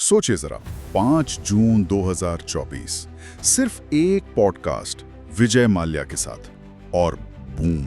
सोचिए जरा, 5 जून 2024, सिर्फ एक पॉडकास्ट विजय माल्या के साथ और बूम,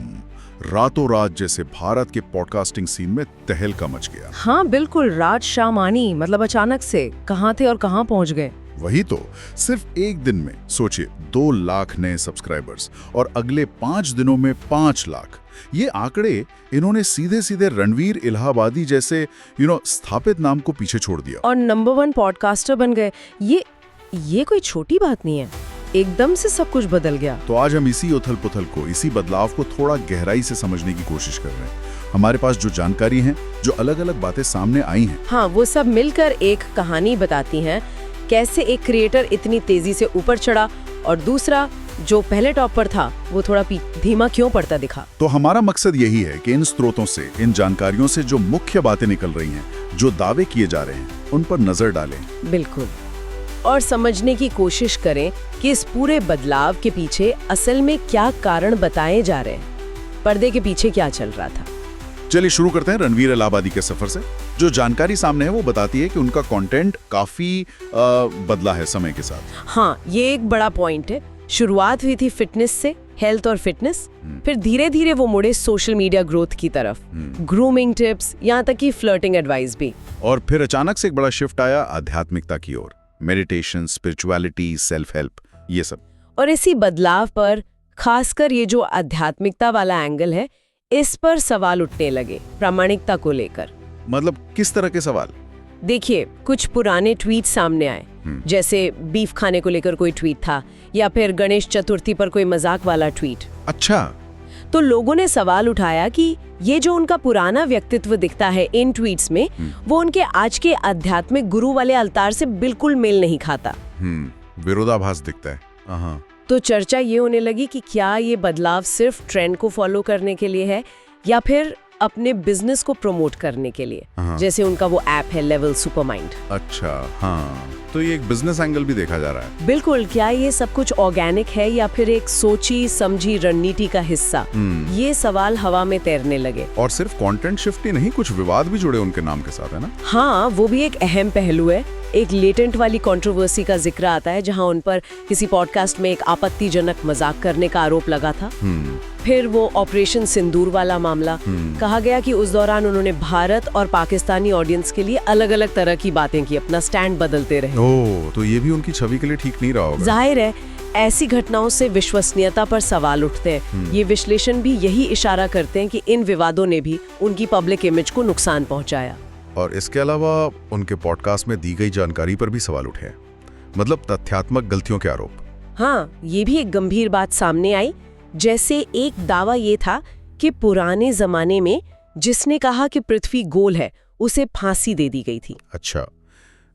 रातों रात जैसे भारत के पॉडकास्टिंग सीन में तहलका मच गया। हाँ बिल्कुल, राज शामानी, मतलब अचानक से कहाँ थे और कहाँ पहुँच गए। वही तो, सिर्फ एक दिन में सोचिए 2 लाख नए सब्सक्राइबर्स और अगले 5 दिनों में 5 लाख। ये आंकड़े इन्होंने सीधे सीधे रणवीर इलाहाबादी जैसे स्थापित नाम को पीछे छोड़ दिया और नंबर 1 पॉडकास्टर बन गए। ये कोई छोटी बात नहीं है, एकदम से सब कुछ बदल गया। तो आज हम इसी उथल पुथल को, इसी बदलाव को थोड़ा गहराई से समझने की कोशिश कर रहे हैं। हमारे पास जो जानकारी है, जो अलग अलग बातें सामने आई हैं, हाँ, वो सब मिलकर एक कहानी बताती हैं। कैसे एक क्रिएटर इतनी तेजी से ऊपर चढ़ा और दूसरा जो पहले टॉप पर था वो थोड़ा धीमा क्यों पड़ता दिखा। तो हमारा मकसद यही है कि इन स्रोतों से, इन जानकारियों से जो मुख्य बातें निकल रही हैं, जो दावे किए जा रहे हैं, उन पर नजर डालें। बिल्कुल, और समझने की कोशिश करें कि इस पूरे बदलाव के पीछे असल में क्या कारण बताए जा रहे हैं, पर्दे के पीछे क्या चल रहा था। चलिए शुरू करते हैं रणवीर इलाहाबादी के सफर से। जो जानकारी सामने है वो बताती है कि उनका कंटेंट काफी बदला है समय के साथ। हाँ, ये एक बड़ा पॉइंट है। शुरुआत हुई थी फिटनेस से, हेल्थ और फिटनेस, फिर धीरे धीरे वो मुड़े सोशल मीडिया ग्रोथ की तरफ, ग्रूमिंग टिप्स, यहाँ तक कि फ्लर्टिंग एडवाइस भी। और फिर अचानक से एक बड़ा शिफ्ट आया आध्यात्मिकता की ओर, मेडिटेशन, स्पिरिचुअलिटी, सेल्फ हेल्प, ये सब। और इसी बदलाव पर, खासकर ये जो आध्यात्मिकता वाला एंगल है, इस पर सवाल उठने लगे, प्रामाणिकता को लेकर। मतलब किस तरह के सवाल? देखिए, कुछ पुराने ट्वीट सामने आए, जैसे बीफ खाने को लेकर कोई ट्वीट था, या फिर गणेश चतुर्थी पर कोई मजाक वाला ट्वीट। अच्छा। तो लोगों ने सवाल उठाया कि ये जो उनका पुराना व्यक्तित्व दिखता है इन ट्वीट्स में, वो उनके आज के आध्यात्मिक गुरु वाले अवतार से बिल्कुल मेल नहीं खाता। विरोधाभास दिखता है। तो चर्चा ये होने लगी कि क्या ये बदलाव सिर्फ ट्रेंड को फॉलो करने के लिए है या फिर अपने बिजनेस को प्रमोट करने के लिए, जैसे उनका वो ऐप है लेवल सुपरमाइंड। अच्छा, हाँ, तो ये एक बिजनेस एंगल भी देखा जा रहा है। बिल्कुल, क्या ये सब कुछ ऑर्गेनिक है या फिर एक सोची समझी रणनीति का हिस्सा? ये सवाल हवा में तैरने लगे। और सिर्फ कंटेंट शिफ्ट ही नहीं, कुछ विवाद भी जुड़े उनके नाम के साथ, है ना? हाँ, वो भी एक अहम पहलू है। एक लेटेंट वाली कंट्रोवर्सी का जिक्र आता है, जहां उन पर किसी पॉडकास्ट में एक आपत्तिजनक मजाक करने का आरोप लगा था। फिर वो ऑपरेशन सिंदूर वाला मामला, कहा गया कि उस दौरान उन्होंने भारत और पाकिस्तानी ऑडियंस के लिए अलग अलग तरह की बातें की, अपना स्टैंड बदलते रहे। ओह, तो ये भी उनकी छवि के लिए ठीक नहीं रहा होगा। जाहिर है, ऐसी घटनाओं से विश्वसनीयता पर सवाल उठते हैं। ये विश्लेषण भी यही इशारा करते हैं कि इन विवादों ने भी उनकी पब्लिक इमेज को नुकसान पहुंचाया। और इसके अलावा उनके पॉडकास्ट में दी गई जानकारी पर भी सवाल उठे, मतलब तथ्यात्मक गलतियों के आरोप। हाँ, ये भी एक गंभीर बात सामने आई। जैसे एक दावा ये था कि पुराने जमाने में जिसने कहा कि पृथ्वी गोल है, उसे फांसी दे दी गई थी। अच्छा,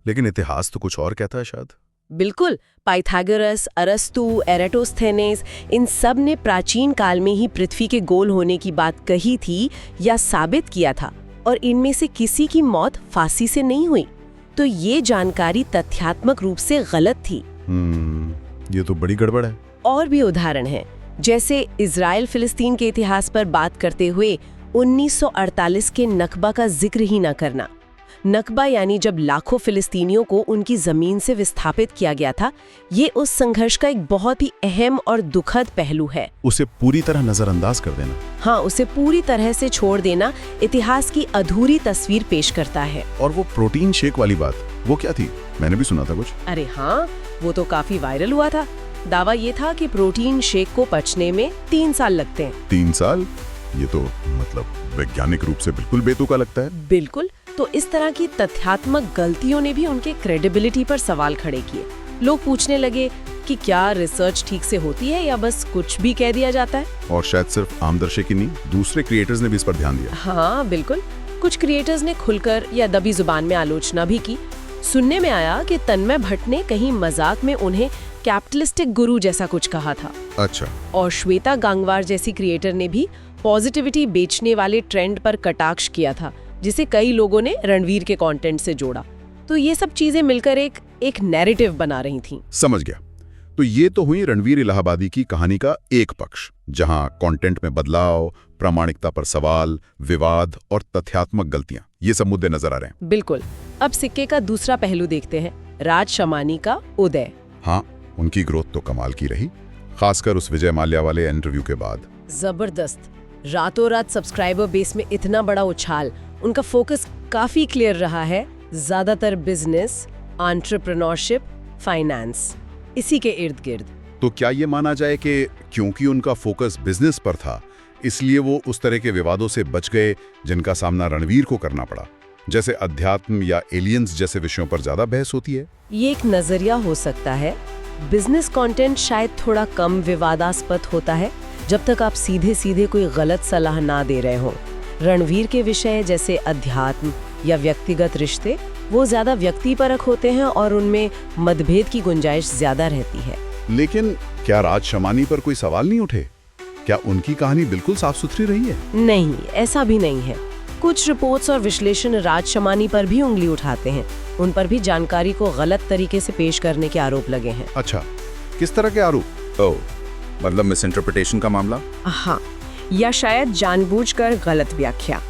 लेकिन इतिहास तो कुछ और कहता है शायद। बिल्कुल, पाइथागोरस, अरस्तु, एराटोस्थेनेस, इन सब ने प्राचीन काल में ही पृथ्वी के गोल होने की बात कही थी या साबित किया था, और इनमें से किसी की मौत फांसी से नहीं हुई। तो ये जानकारी तथ्यात्मक रूप से गलत थी। ये तो बड़ी गड़बड़ है। और भी उदाहरण हैं, जैसे इजराइल फिलिस्तीन के इतिहास पर बात करते हुए 1948 के नकबा का जिक्र ही न करना। नकबा यानी जब लाखों फिलिस्तीनियों को उनकी जमीन से विस्थापित किया गया था, ये उस संघर्ष का एक बहुत ही अहम और दुखद पहलू है। उसे पूरी तरह नजरअंदाज कर देना। हाँ, उसे पूरी तरह से छोड़ देना इतिहास की अधूरी तस्वीर पेश करता है। और वो प्रोटीन शेक वाली बात, वो क्या थी? मैंने भी सुना था कुछ। अरे हाँ, वो तो काफी वायरल हुआ था। दावा ये था कि प्रोटीन शेक को पचने में 3 साल लगते हैं। 3 साल? ये तो मतलब वैज्ञानिक रूप से बिल्कुल बेतुका लगता है। बिल्कुल। तो इस तरह की तथ्यात्मक गलतियों ने भी उनके क्रेडिबिलिटी पर सवाल खड़े किए। लोग पूछने लगे कि क्या रिसर्च ठीक से होती है या बस कुछ भी कह दिया जाता है। और शायद सिर्फ आम दर्शक ही नहीं, दूसरे क्रिएटर्स ने भी इस पर ध्यान दिया। हाँ बिल्कुल, कुछ क्रिएटर्स ने खुलकर या दबी जुबान में आलोचना भी की। सुनने में आया कि तन्मय भट्ट ने कहीं मजाक में उन्हें कैपिटलिस्टिक गुरु जैसा कुछ कहा था। अच्छा। और श्वेता गांगवार जैसी क्रिएटर ने भी पॉजिटिविटी बेचने वाले ट्रेंड पर कटाक्ष किया था, जिसे कई लोगों ने रणवीर के कंटेंट से जोड़ा। तो ये सब चीजें मिलकर एक नैरेटिव बना रही थीं। समझ गया। तो ये तो हुई रणवीर इलाहाबादी की कहानी का एक पक्ष, जहां कंटेंट में बदलाव, प्रामाणिकता पर सवाल, विवाद और तथ्यात्मक गलतियां, ये सब मुद्दे नजर आ रहे हैं। बिल्कुल। अब सिक्के का दूसरा पहलू देखते हैं, राज शमानी का उदय। हाँ, उनकी ग्रोथ तो कमाल की रही, खासकर उस विजय माल्या वाले इंटरव्यू के बाद। जबरदस्त। रातों रात सब्सक्राइबर बेस में इतना बड़ा उछाल। उनका फोकस काफी क्लियर रहा है, ज्यादातर बिजनेस, एंटरप्रेन्योरशिप, फाइनेंस, इसी के इर्द गिर्द। तो क्या ये माना जाए कि क्योंकि उनका फोकस बिजनेस पर था, इसलिए वो उस तरह के विवादों से बच गए जिनका सामना रणवीर को करना पड़ा, जैसे अध्यात्म या एलियंस जैसे विषयों पर ज्यादा बहस होती है? ये एक नजरिया हो सकता है। बिजनेस कंटेंट शायद थोड़ा कम विवादास्पद होता है, जब तक आप सीधे सीधे कोई गलत सलाह ना दे रहे हो। रणवीर के विषय जैसे अध्यात्म या व्यक्तिगत रिश्ते, वो ज्यादा व्यक्तिपरक होते हैं और उनमें मतभेद की गुंजाइश ज्यादा रहती है। लेकिन क्या राज शमानी पर कोई सवाल नहीं उठे? क्या उनकी कहानी बिल्कुल साफ सुथरी रही है? नहीं, ऐसा भी नहीं है। कुछ रिपोर्ट्स और विश्लेषण राज शमानी पर भी उंगली उठाते हैं। उन पर भी जानकारी को गलत तरीके से पेश करने के आरोप लगे हैं। अच्छा, किस तरह के आरोप? ओह, मतलब मिस इंटरप्रिटेशन का मामला? हाँ, या शायद जानबूझकर गलत व्याख्या।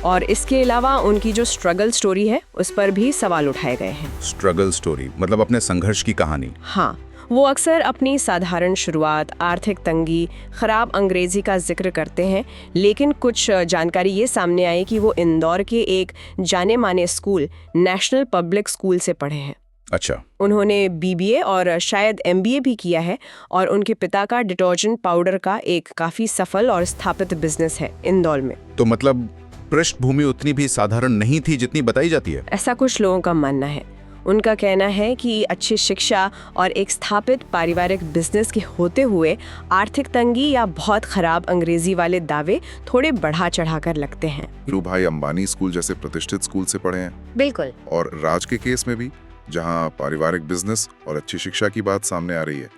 और इसके अलावा उनकी जो स्ट्रगल स्टोरी है, उस पर भी सवाल उठाए गए हैं। स्ट्रगल स्टोरी मतलब अपने संघर्ष की कहानी? हाँ, वो अक्सर अपनी साधारण शुरुआत, आर्थिक तंगी, खराब अंग्रेजी का जिक्र करते हैं, लेकिन कुछ जानकारी ये सामने आई कि वो इंदौर के एक जाने माने स्कूल, नेशनल पब्लिक स्कूल से पढ़े हैं। अच्छा। उन्होंने बीबीए और शायद एमबीए भी किया है, और उनके पिता का डिटर्जेंट पाउडर का एक काफी सफल और स्थापित बिजनेस है इंदौर में। तो मतलब पृष्ठभूमि उतनी भी साधारण नहीं थी जितनी बताई जाती है? ऐसा कुछ लोगों का मानना है। उनका कहना है कि अच्छी शिक्षा और एक स्थापित पारिवारिक बिजनेस के होते हुए आर्थिक तंगी या बहुत खराब अंग्रेजी वाले दावे थोड़े बढ़ा चढ़ाकर लगते हैं। धीरू भाई अंबानी स्कूल जैसे प्रतिष्ठित स्कूल से पढ़े हैं। बिल्कुल। और राज के केस में भी, जहां पारिवारिक बिजनेस और अच्छी शिक्षा की बात सामने आ रही है,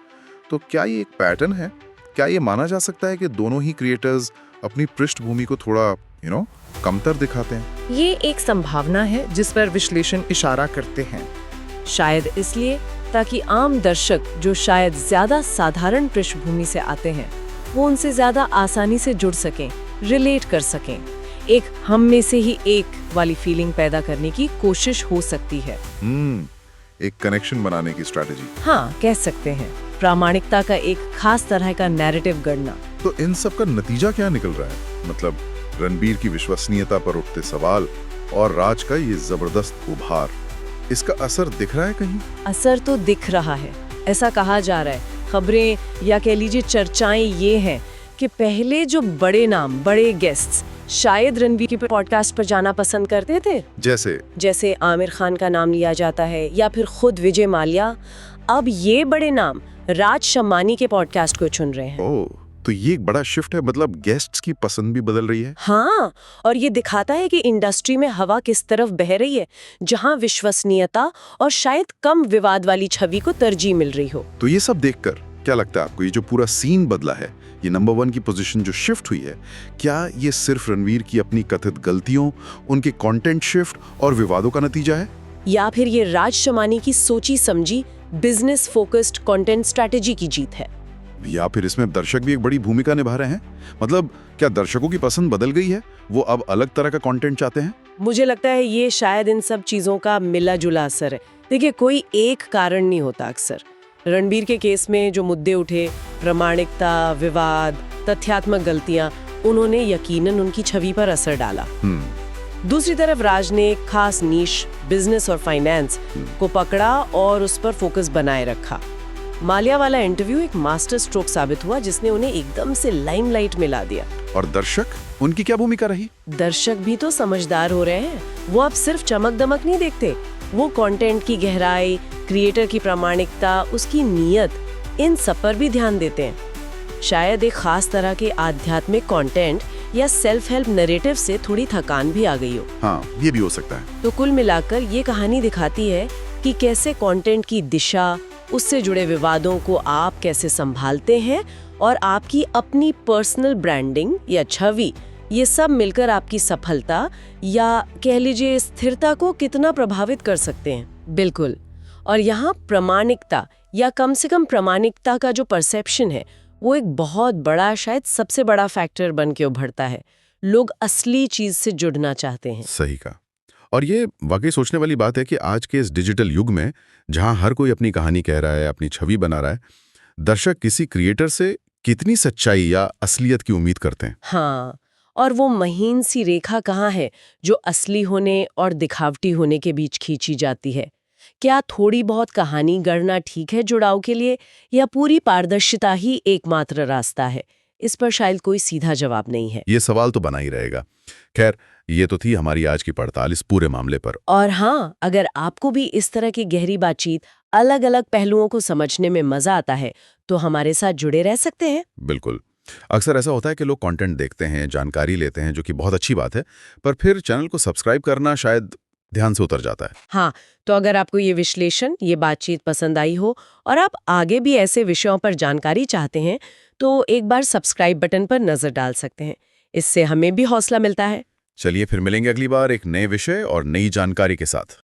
तो क्या ये एक पैटर्न है? क्या ये माना जा सकता है कि दोनों ही क्रिएटर्स अपनी पृष्ठभूमि को थोड़ा कमतर दिखाते हैं? ये एक संभावना है जिस पर विश्लेषण इशारा करते हैं। शायद इसलिए ताकि आम दर्शक, जो शायद ज्यादा साधारण पृष्ठभूमि से आते हैं, वो उनसे ज्यादा आसानी से जुड़ सकें, रिलेट कर सकें। एक हम में से ही एक वाली फीलिंग पैदा करने की कोशिश हो सकती है। एक कनेक्शन बनाने की स्ट्रैटेजी। हाँ, कह सकते हैं। प्रामाणिकता का एक खास तरह का नैरेटिव गढ़ना। तो इन सब का नतीजा क्या निकल रहा है? मतलब रणबीर की विश्वसनीयता पर उठते सवाल और राज का ये जबरदस्त उभार, इसका असर दिख रहा है कहीं? असर तो दिख रहा है, ऐसा कहा जा रहा है। खबरें या कह लीजिए चर्चाएं ये हैं कि पहले जो बड़े नाम, बड़े गेस्ट्स शायद रणबीर के पॉडकास्ट पर जाना पसंद करते थे, जैसे आमिर खान का नाम लिया जाता है या फिर खुद विजय माल्या, अब ये बड़े नाम राज शमानी के पॉडकास्ट को चुन रहे हैं। ओह, तो ये एक बड़ा शिफ्ट है, मतलब गेस्ट्स की पसंद भी बदल रही है। हाँ, और ये दिखाता है कि इंडस्ट्री में हवा किस तरफ बह रही है, जहाँ विश्वसनीयता और शायद कम विवाद वाली छवि को तरजीह मिल रही हो। तो ये सब देखकर क्या लगता है आपको, ये जो पूरा सीन बदला है, ये नंबर 1 की पोजीशन जो शिफ्ट हुई है, क्या ये सिर्फ रणवीर की अपनी कथित गलतियों, उनके कंटेंट शिफ्ट और विवादों का नतीजा है, या फिर ये राज शमानी की सोची समझी बिजनेस फोकस्ड कंटेंट स्ट्रेटेजी की जीत है? या फिर इसमें दर्शक भी एक बड़ी भूमिका निभा रहे हैं? मतलब क्या दर्शकों की पसंद बदल गई है, वो अब अलग तरह का कंटेंट चाहते हैं? मुझे लगता है ये शायद इन सब चीजों का मिला जुला असर है। देखिए, कोई एक कारण नहीं होता। अक्सर रणबीर के केस में जो मुद्दे उठे, प्रामाणिकता, विवाद, तथ्यात्मक गलतियां, उन्होंने यकीनन उनकी छवि पर असर डाला। दूसरी तरफ राज ने एक खास नीश, बिजनेस और फाइनेंस को पकड़ा और उस पर फोकस बनाए रखा। माल्या वाला इंटरव्यू एक मास्टर स्ट्रोक साबित हुआ, जिसने उन्हें एकदम से लाइमलाइट में ला दिया। और दर्शक, उनकी क्या भूमिका रही? दर्शक भी तो समझदार हो रहे हैं। वो अब सिर्फ चमक दमक नहीं देखते, वो कंटेंट की गहराई, क्रिएटर की प्रामाणिकता, उसकी नीयत, इन सब पर भी ध्यान देते हैं। शायद एक खास तरह के आध्यात्मिक कंटेंट या सेल्फ हेल्प नैरेटिव से थोड़ी थकान भी आ गई हो। हाँ, ये भी हो सकता है। तो कुल मिलाकर ये कहानी दिखाती है कि कैसे कंटेंट की दिशा, उससे जुड़े विवादों को आप कैसे संभालते हैं, और आपकी अपनी पर्सनल ब्रांडिंग या छवि, ये सब मिलकर आपकी सफलता या कह लीजिए स्थिरता को कितना प्रभावित कर सकते हैं। बिल्कुल। और यहाँ प्रामाणिकता या कम से कम प्रामाणिकता का जो परसेप्शन है, वो एक बहुत बड़ा, शायद सबसे बड़ा फैक्टर बन के उभरता है। लोग असली चीज से जुड़ना चाहते हैं। सही कहा। और ये वाकई सोचने वाली बात है कि आज के इस डिजिटल युग में जहां हर कोई अपनी कहानी कह रहा है, अपनी छवि बना रहा है, दर्शक किसी क्रिएटर से कितनी सच्चाई या असलियत की उम्मीद करते हैं। हाँ, और वो महीन सी रेखा कहाँ है जो असली होने और दिखावटी होने के बीच खींची जाती है? क्या थोड़ी बहुत कहानी गढ़ना ठीक है जुड़ाव के लिए, या पूरी पारदर्शिता ही एकमात्र रास्ता है? इस पर शायद कोई सीधा जवाब नहीं है। ये सवाल तो बना ही रहेगा। खैर, ये तो थी हमारी आज की पड़ताल इस पूरे मामले पर। और हाँ, अगर आपको भी इस तरह की गहरी बातचीत, अलग अलग पहलुओं को समझने में मजा आता है, तो हमारे साथ जुड़े रह सकते हैं। बिल्कुल। अक्सर ऐसा होता है कि लोग कंटेंट देखते हैं, जानकारी लेते हैं, जो कि बहुत अच्छी बात है, पर फिर चैनल को सब्सक्राइब करना शायद ध्यान से उतर जाता है। हाँ, तो अगर आपको ये विश्लेषण, ये बातचीत पसंद आई हो और आप आगे भी ऐसे विषयों पर जानकारी चाहते हैं, तो एक बार सब्सक्राइब बटन पर नजर डाल सकते हैं। इससे हमें भी हौसला मिलता है। चलिए फिर मिलेंगे अगली बार एक नए विषय और नई जानकारी के साथ।